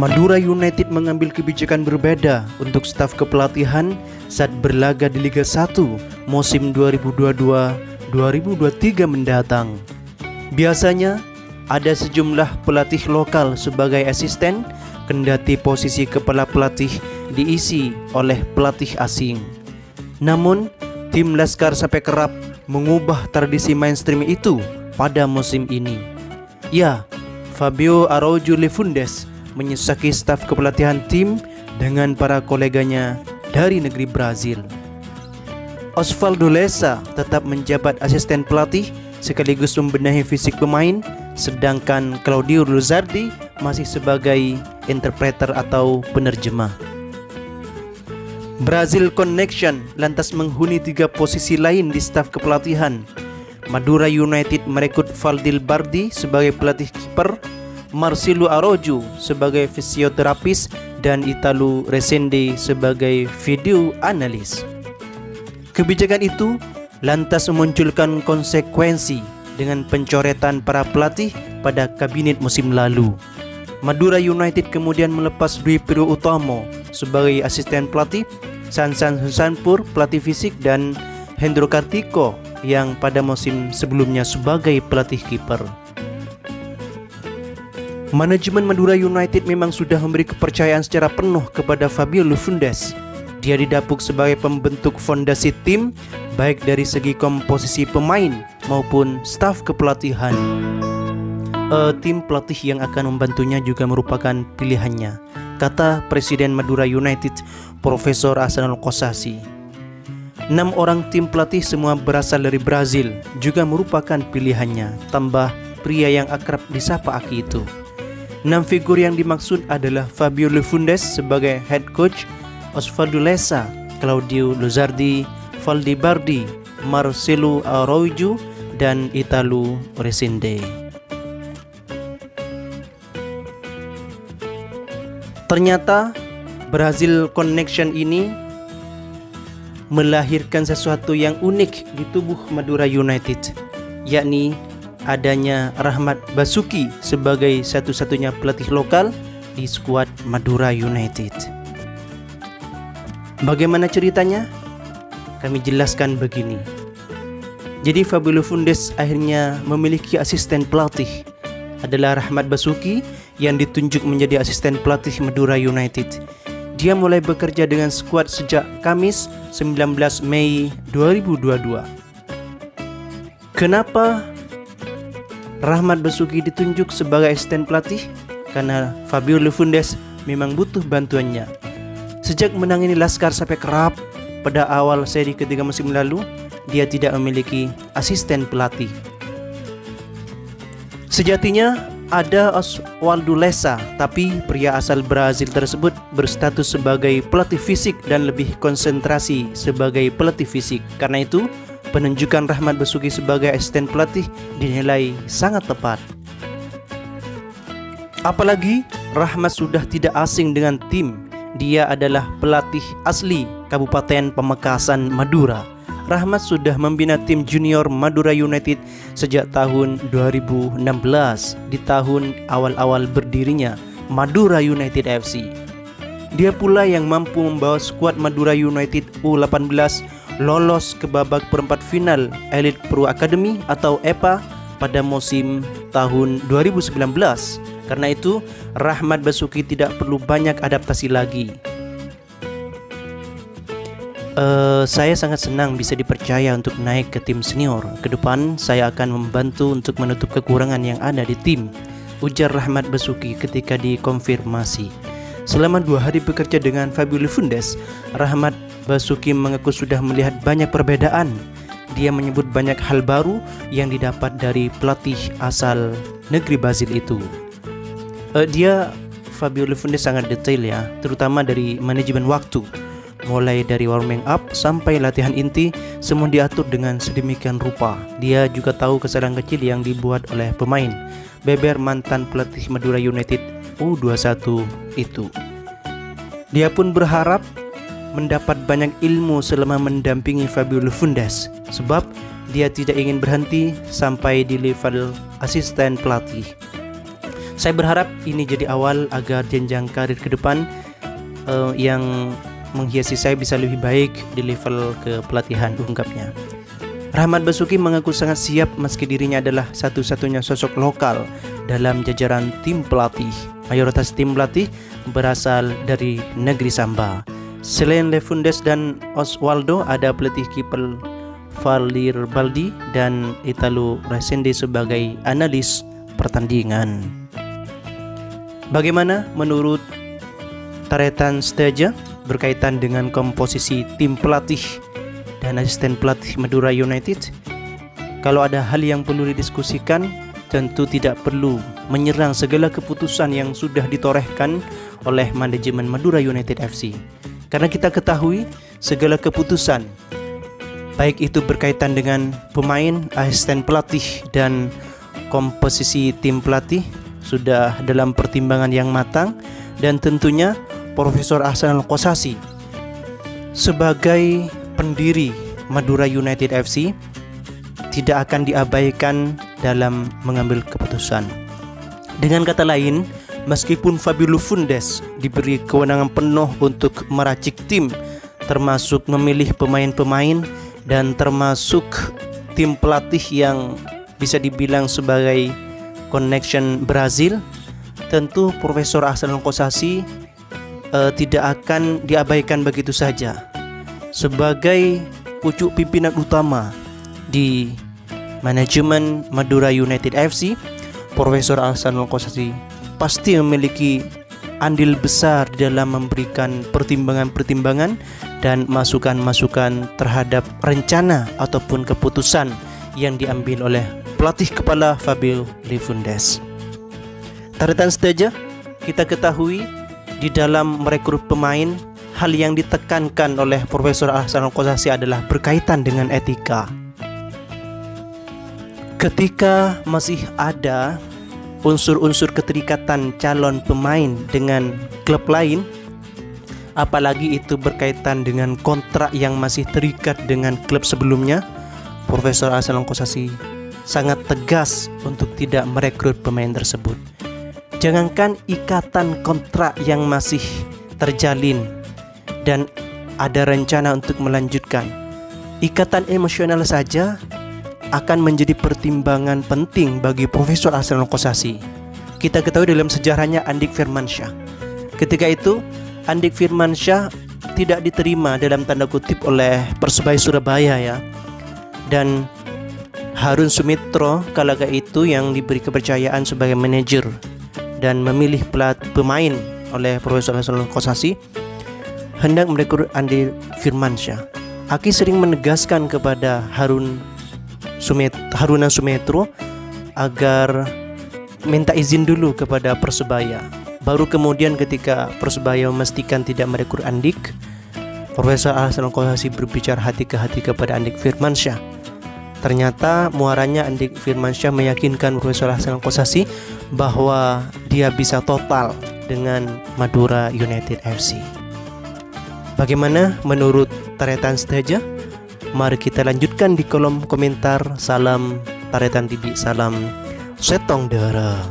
Madura United mengambil kebijakan berbeda untuk staf kepelatihan saat berlaga di Liga 1 musim 2022-2023 mendatang. Biasanya ada sejumlah pelatih lokal sebagai asisten, kendati posisi kepala pelatih diisi oleh pelatih asing. Namun, tim Laskar sampai kerap mengubah tradisi mainstream itu pada musim ini. Ya, Fabio Araújo Lefundes menyesaki staf kepelatihan tim dengan para koleganya dari negeri Brazil. Osvaldo Lessa tetap menjabat asisten pelatih sekaligus membenahi fisik pemain, sedangkan Claudio Luzardi masih sebagai interpreter atau penerjemah. Brazil Connection lantas menghuni 3 posisi lain di staf kepelatihan. Madura United merekrut Valdil Bardi sebagai pelatih kiper, Marcelo Araújo sebagai fisioterapis, dan Italo Resende sebagai video analis. Kebijakan itu lantas memunculkan konsekuensi dengan pencoretan para pelatih pada kabinet musim lalu. Madura United kemudian melepas Dwi Piro Utomo sebagai asisten pelatih, Sansan Susanpur pelatih fisik, dan Hendro Kartiko yang pada musim sebelumnya sebagai pelatih kiper. Manajemen Madura United memang sudah memberi kepercayaan secara penuh kepada Fabio Lefundes. Dia didapuk sebagai pembentuk fondasi tim, baik dari segi komposisi pemain maupun staf kepelatihan. Tim pelatih yang akan membantunya juga merupakan pilihannya, kata Presiden Madura United, Profesor Hasanul Qosasi. 6 orang tim pelatih semua berasal dari Brazil juga merupakan pilihannya, tambah pria yang akrab disapa Aki itu. 6 figur yang dimaksud adalah Fabio Lefundes sebagai head coach, Osvaldo Lessa, Claudio Luzardi, Valdir Bardi, Marcelo Araújo, dan Italo Resende. Ternyata Brazil Connection ini melahirkan sesuatu yang unik di tubuh Madura United, yakni adanya Rahmat Basuki sebagai satu-satunya pelatih lokal di skuad Madura United. Bagaimana ceritanya? Kami jelaskan begini. Jadi Fabio Lefundes akhirnya memiliki asisten pelatih, adalah Rahmat Basuki yang ditunjuk menjadi asisten pelatih Madura United. Dia mulai bekerja dengan skuad sejak Kamis 19 Mei 2022. Kenapa Rahmat Basuki ditunjuk sebagai asisten pelatih? Karena Fabio Lefundes memang butuh bantuannya. Sejak menangani Laskar sampai kerap pada awal seri ketiga musim lalu, dia tidak memiliki asisten pelatih. Sejatinya ada Osvaldo Lessa, tapi pria asal Brazil tersebut berstatus sebagai pelatih fisik dan lebih konsentrasi sebagai pelatih fisik. Karena itu, penunjukan Rahmat Basuki sebagai asisten pelatih dinilai sangat tepat. Apalagi Rahmat sudah tidak asing dengan tim. Dia adalah pelatih asli Kabupaten Pamekasan, Madura. Rahmat sudah membina tim junior Madura United sejak tahun 2016, di tahun awal-awal berdirinya Madura United FC. Dia pula yang mampu membawa skuad Madura United U18 lolos ke babak perempat final Elite Pro Academy atau EPA pada musim tahun 2019. Karena itu, Rahmat Basuki tidak perlu banyak adaptasi lagi. Saya sangat senang bisa dipercaya untuk naik ke tim senior. Ke depan saya akan membantu untuk menutup kekurangan yang ada di tim, ujar Rahmat Basuki ketika dikonfirmasi. Selama 2 hari bekerja dengan Fabio Lefundes, Rahmat Basuki mengaku sudah melihat banyak perbedaan. Dia menyebut banyak hal baru yang didapat dari pelatih asal negeri Brazil itu. Fabio Lefundes sangat detail ya, terutama dari manajemen waktu. Mulai dari warming up sampai latihan inti, semua diatur dengan sedemikian rupa. Dia juga tahu kesalahan kecil yang dibuat oleh pemain, beber mantan pelatih Madura United U21 itu. Dia pun berharap mendapat banyak ilmu selama mendampingi Fabio Lefundes, sebab dia tidak ingin berhenti sampai di level asisten pelatih. Saya berharap ini jadi awal agar jenjang karir ke depan yang menghiasi saya bisa lebih baik di level kepelatihan, ungkapnya. Rahmat Basuki mengaku sangat siap meski dirinya adalah satu-satunya sosok lokal dalam jajaran tim pelatih. Mayoritas tim pelatih berasal dari negeri Samba. Selain Lefundes dan Oswaldo, ada pelatih kiper Valir Baldi dan Italo Resende sebagai analis pertandingan. Bagaimana menurut Taretan Steja berkaitan dengan komposisi tim pelatih dan asisten pelatih Madura United? Kalau ada hal yang perlu didiskusikan, tentu tidak perlu menyerang segala keputusan yang sudah ditorehkan oleh manajemen Madura United FC. Karena kita ketahui segala keputusan, baik itu berkaitan dengan pemain, asisten pelatih, dan komposisi tim pelatih, sudah dalam pertimbangan yang matang. Dan tentunya Profesor Ahsan Al-Qasasi sebagai pendiri Madura United FC tidak akan diabaikan dalam mengambil keputusan. Dengan kata lain, meskipun Fabio Lefundes diberi kewenangan penuh untuk meracik tim, termasuk memilih pemain-pemain dan termasuk tim pelatih yang bisa dibilang sebagai connection Brazil, tentu Profesor Ahsan Al-Qasasi tidak akan diabaikan begitu saja. Sebagai pucuk pimpinan utama di manajemen Madura United FC, Profesor Ahsan Al-Qasasi pasti memiliki andil besar dalam memberikan pertimbangan-pertimbangan dan masukan-masukan terhadap rencana ataupun keputusan yang diambil oleh pelatih kepala Fabio Lefundes. Taretan Steja, kita ketahui di dalam merekrut pemain, hal yang ditekankan oleh Profesor Ahsan Al-Qasasi adalah berkaitan dengan etika. Ketika masih ada unsur-unsur keterikatan calon pemain dengan klub lain, apalagi itu berkaitan dengan kontrak yang masih terikat dengan klub sebelumnya, Profesor Ahsan Al-Qasasi sangat tegas untuk tidak merekrut pemain tersebut. Jangankan ikatan kontrak yang masih terjalin dan ada rencana untuk melanjutkan, ikatan emosional saja akan menjadi pertimbangan penting bagi Profesor Ahsan Al-Qasasi. Kita ketahui dalam sejarahnya Andik Firmansyah. Ketika itu Andik Firmansyah tidak diterima dalam tanda kutip oleh Persebaya Surabaya ya. Dan Harun Sumitro kala itu yang diberi kepercayaan sebagai manajer dan memilih pemain oleh Profesor Ahsan Al-Qasasi hendak merekrut Andik Firmansyah. Aki sering menegaskan kepada Haruna Sumitro agar minta izin dulu kepada Persebaya. Baru kemudian ketika Persebaya memastikan tidak merekrut Andik, Profesor Ahsan Al-Qasasi berbicara hati ke hati kepada Andik Firmansyah. Ternyata muaranya Andik Firmansyah meyakinkan Profesor Ahsan Al-Qasasi bahwa dia bisa total dengan Madura United FC. Bagaimana menurut Taretan Steja? Mari kita lanjutkan di kolom komentar. Salam Taretan TV, salam Setong Dara.